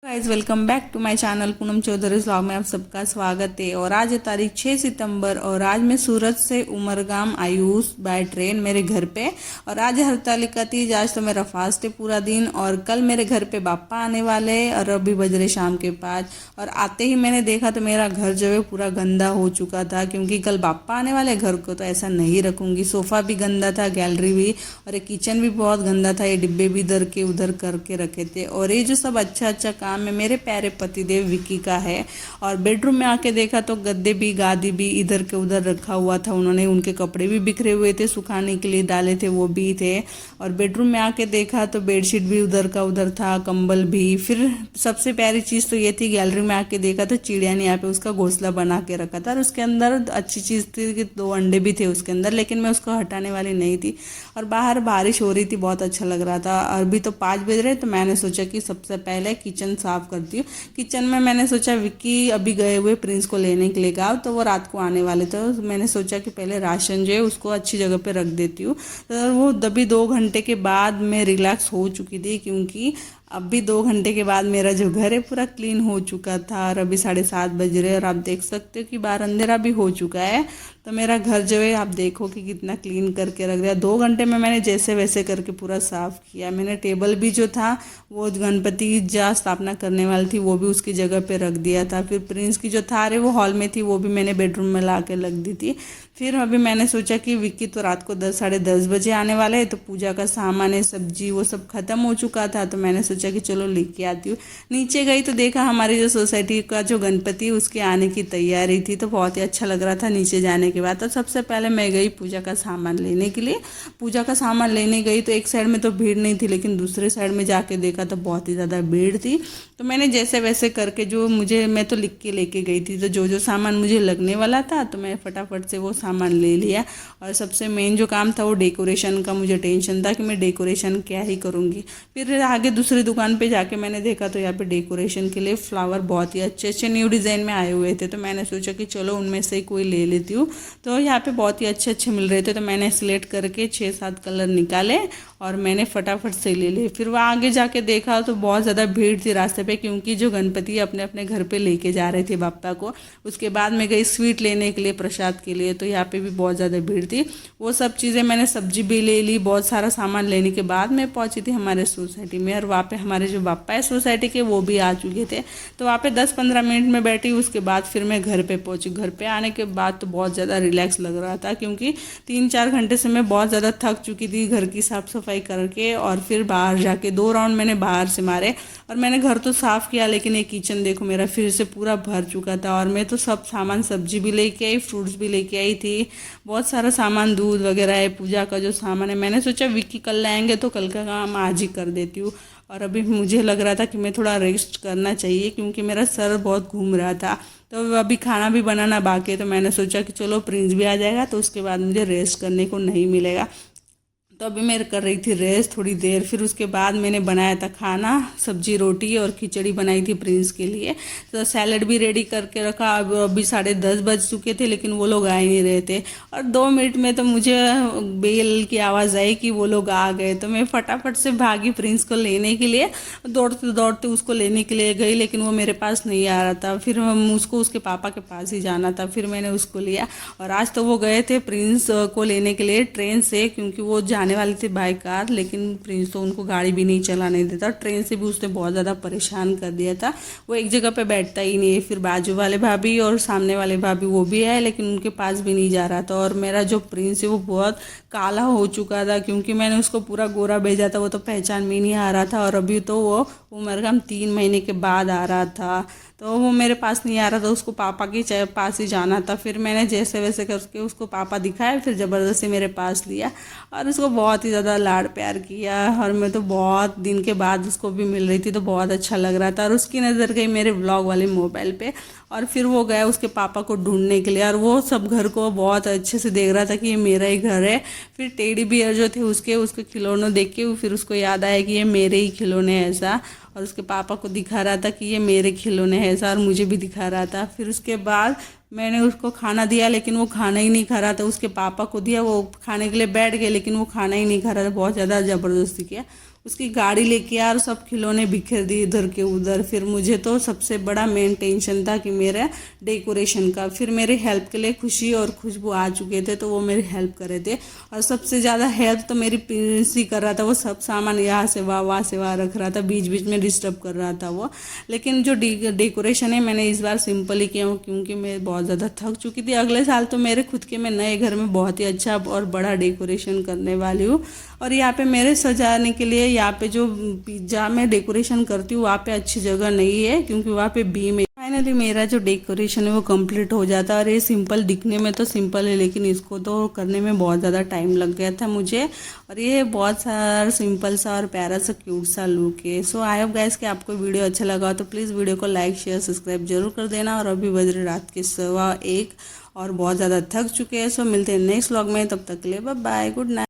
Guys welcome back to my channel Poonam Chaudhary vlog में आप सबका स्वागत है। और आज है तारीख 6 सितंबर और आज मैं सूरत से उमरगाम आई हूँ बाय ट्रेन मेरे घर पे। और आज है हरतालिका तीज, आज तो मेरा फास्ट है पूरा दिन। और कल मेरे घर पे बापा आने वाले हैं और अभी बज रहे शाम के 5। और आते ही मैंने देखा तो मेरा घर जो है पूरा गंदा हो चुका था, क्योंकि कल बापा आने वाले। घर को तो ऐसा नहीं रखूंगी, सोफ़ा भी गंदा था, गैलरी भी, और ये किचन भी बहुत गंदा था। ये डिब्बे भी इधर के उधर करके रखे थे। और ये जो सब अच्छा अच्छा काम में मेरे प्यारे पतिदेव विकी का है। और बेडरूम में आके देखा तो गद्दे भी गादी भी इधर के उधर रखा हुआ था। उन्होंने उनके कपड़े भी बिखरे हुए थे, सुखाने के लिए डाले थे वो भी थे। और बेडरूम में आके देखा तो बेडशीट भी उधर का उधर था, कंबल भी। फिर सबसे प्यारी चीज़ तो ये थी, गैलरी में आके देखा तो चिड़िया ने यहाँ पे उसका घोंसला बना के रखा था। और उसके अंदर अच्छी चीज़ थी कि 2 अंडे भी थे उसके अंदर, लेकिन मैं उसको हटाने वाली नहीं थी। और बाहर बारिश हो रही थी, बहुत अच्छा लग रहा था। अभी तो 5 बज रहे, तो मैंने सोचा कि सबसे पहले किचन साफ करती हूँ। किचन में मैंने सोचा विक्की अभी गए हुए प्रिंस को लेने के लिए गाँव, तो वो रात को आने वाले थे। तो मैंने सोचा कि पहले राशन जो है उसको अच्छी जगह पे रख देती हूँ। तो वो अभी 2 घंटे के बाद मैं रिलैक्स हो चुकी थी, क्योंकि अभी 2 घंटे के बाद मेरा जो घर है पूरा क्लीन हो चुका था। और अभी 7:30 बज रहे और आप देख सकते हो कि बाहर अंधेरा भी हो चुका है। तो मेरा घर जो है आप देखो कि कितना क्लीन करके रख दिया। 2 घंटे में मैंने जैसे वैसे करके पूरा साफ़ किया। मैंने टेबल भी जो था वो गणपति जा स्थापना करने वाली थी वो भी उसकी जगह पे रख दिया था। फिर प्रिंस की जो थार है वो हॉल में थी, वो भी मैंने बेडरूम में ला के रख दी थी। फिर अभी मैंने सोचा कि विक्की तो रात को 10 साढ़े 10 बजे आने वाले हैं, तो पूजा का सामान है, सब्जी वो सब खत्म हो चुका था। तो मैंने सोचा कि चलो लेके आती हूँ। नीचे गई तो देखा हमारी जो सोसाइटी का जो गणपति उसके आने की तैयारी थी, तो बहुत ही अच्छा लग रहा था नीचे जाने के बाद। तो सबसे पहले मैं गई पूजा का सामान लेने के लिए। पूजा का सामान लेने गई तो एक साइड में तो भीड़ नहीं थी, लेकिन दूसरे साइड में जाके देखा तो बहुत ही ज़्यादा भीड़ थी। तो मैंने जैसे वैसे करके जो मैं तो लिख के लेके गई थी, तो जो जो सामान मुझे लगने वाला था तो मैं फटाफट से वो सामान ले लिया। और सबसे मेन जो काम था वो डेकोरेशन का, मुझे टेंशन था कि मैं डेकोरेशन क्या ही करूँगी। फिर आगे दूसरी दुकान पे जाके मैंने देखा तो यहाँ पे डेकोरेशन के लिए फ्लावर बहुत ही अच्छे अच्छे न्यू डिज़ाइन में आए हुए थे। तो मैंने सोचा कि चलो उनमें से कोई ले लेती हूँ। तो यहाँ पे बहुत ही अच्छे अच्छे मिल रहे थे, तो मैंने सिलेक्ट करके 6-7 कलर निकाले और मैंने फटाफट से ले लिए। फिर वहाँ आगे जाके देखा तो बहुत ज़्यादा भीड़ थी रास्ते पे, क्योंकि जो गणपति अपने अपने घर पे लेके जा रहे थे बापा को। उसके बाद मैं गई स्वीट लेने के लिए, प्रसाद के लिए, तो यहाँ पे भी बहुत ज़्यादा भीड़ थी। वो सब चीज़ें मैंने, सब्जी भी ले ली। बहुत सारा सामान लेने के बाद मैं पहुँची थी हमारे सोसाइटी में। और वहाँ पे हमारे जो बापा है सोसाइटी के वो भी आ चुके थे। तो वहाँ पे 10-15 मिनट में बैठी, उसके बाद फिर मैं घर पे पहुँची। घर पे आने के बाद तो बहुत ज़्यादा रिलैक्स लग रहा था, क्योंकि 3-4 घंटे से मैं बहुत ज़्यादा थक चुकी थी घर की साफ़ सफाई करके। और फिर बाहर जाके 2 राउंड मैंने बाहर से मारे। और मैंने घर तो साफ़ किया, लेकिन ये किचन देखो मेरा फिर से पूरा भर चुका था। और मैं तो सब सामान, सब्जी भी लेके आई, फ्रूट्स भी लेके आई थी, बहुत सारा सामान, दूध वगैरह है, पूजा का जो सामान है। मैंने सोचा विक्की कल लाएंगे तो कल का काम आज ही कर देती हूँ। और अभी मुझे लग रहा था कि मैं थोड़ा रेस्ट करना चाहिए, क्योंकि मेरा सर बहुत घूम रहा था। तो अभी खाना भी बनाना बाकी है, तो मैंने सोचा कि चलो प्रिंस भी आ जाएगा तो उसके बाद मुझे रेस्ट करने को नहीं मिलेगा। तो अभी मैं कर रही थी रेस्ट थोड़ी देर। फिर उसके बाद मैंने बनाया था खाना, सब्जी रोटी और खिचड़ी बनाई थी प्रिंस के लिए। तो सैलड भी रेडी करके रखा। अब अभी 10:30 बज चुके थे, लेकिन वो लोग आ ही नहीं रहे थे। और 2 मिनट में तो मुझे बेल की आवाज़ आई कि वो लोग आ गए। तो मैं फटाफट से भागी प्रिंस को लेने के लिए, दौड़ते दौड़ते उसको लेने के लिए गई, लेकिन वो मेरे पास नहीं आ रहा था। फिर उसको उसके पापा के पास ही जाना था, फिर मैंने उसको लिया। और आज तो वो गए थे प्रिंस को लेने के लिए ट्रेन से, क्योंकि वो जाने वाली थी बाय कार, लेकिन प्रिंस तो उनको गाड़ी भी नहीं चलाने देता। ट्रेन से भी उसने बहुत ज़्यादा परेशान कर दिया था, वो एक जगह पे बैठता ही नहीं है। फिर बाजू वाले भाभी और सामने वाले भाभी वो भी है, लेकिन उनके पास भी नहीं जा रहा था। और मेरा जो प्रिंस है वो बहुत काला हो चुका था, क्योंकि मैंने उसको पूरा गोरा भेजा था, वो तो पहचान में नहीं आ रहा था। और अभी तो वो उमरगाम 3 महीने के बाद आ रहा था, तो वो मेरे पास नहीं आ रहा था, उसको पापा के पास ही जाना था। फिर मैंने जैसे वैसे करके उसको पापा दिखाया, फिर ज़बरदस्ती मेरे पास लिया और उसको बहुत ही ज़्यादा लाड प्यार किया। और मैं तो बहुत दिन के बाद उसको भी मिल रही थी, तो बहुत अच्छा लग रहा था। और उसकी नज़र गई मेरे व्लॉग वाले मोबाइल पे, और फिर वो गया उसके पापा को ढूंढने के लिए। और वो सब घर को बहुत अच्छे से देख रहा था कि ये मेरा ही घर है। फिर टेडी बियर जो थे उसके खिलौने देख के फिर उसको याद आया कि ये मेरे ही खिलौने हैं ऐसा। और उसके पापा को दिखा रहा था कि ये मेरे खिलौने हैं ऐसा, और मुझे भी दिखा रहा था। फिर उसके बाद मैंने उसको खाना दिया, लेकिन वो खाना ही नहीं खा रहा था। उसके पापा को दिया, वो खाने के लिए बैठ गए, लेकिन वो खाना ही नहीं खा रहा था, बहुत ज़्यादा ज़बरदस्ती किया। उसकी गाड़ी लेके आया और सब खिलौने बिखेर दिए इधर के उधर। फिर मुझे तो सबसे बड़ा मेन टेंशन था कि मेरा डेकोरेशन का। फिर मेरी हेल्प के लिए खुशी और खुशबू आ चुके थे, तो वो मेरी हेल्प कर रहे थे। और सबसे ज़्यादा हेल्प तो मेरी प्रिंस ही कर रहा था। वो सब सामान यहाँ से वहाँ से वहाँ रख रहा था, बीच बीच में डिस्टर्ब कर रहा था वो। लेकिन जो डेकोरेशन है मैंने इस बार सिंपल ही किया हूँ, क्योंकि मैं बहुत ज़्यादा थक चुकी थी। अगले साल तो मेरे खुद के मैं नए घर में बहुत ही अच्छा और बड़ा डेकोरेशन करने वाली हूँ। और यहाँ पे मेरे सजाने के लिए यहाँ पे जो पिज्ज़ा में डेकोरेशन करती हूँ वहाँ पे अच्छी जगह नहीं है, क्योंकि वहाँ पे बीम है। फाइनली मेरा जो डेकोरेशन है वो कंप्लीट हो जाता है। और ये सिंपल दिखने में तो सिंपल है, लेकिन इसको तो करने में बहुत ज़्यादा टाइम लग गया था मुझे। और ये बहुत सारा सिंपल सा और प्यारा सा क्यूट सा लुक है। सो आई होप गाइस कि आपको वीडियो अच्छा लगा तो प्लीज़ वीडियो को लाइक शेयर सब्सक्राइब जरूर कर देना। और अभी बज रही रात के 1:15 और बहुत ज़्यादा थक चुके हैं। सो मिलते हैं नेक्स्ट व्लॉग में, तब तक के लिए बाय बाय, गुड नाइट।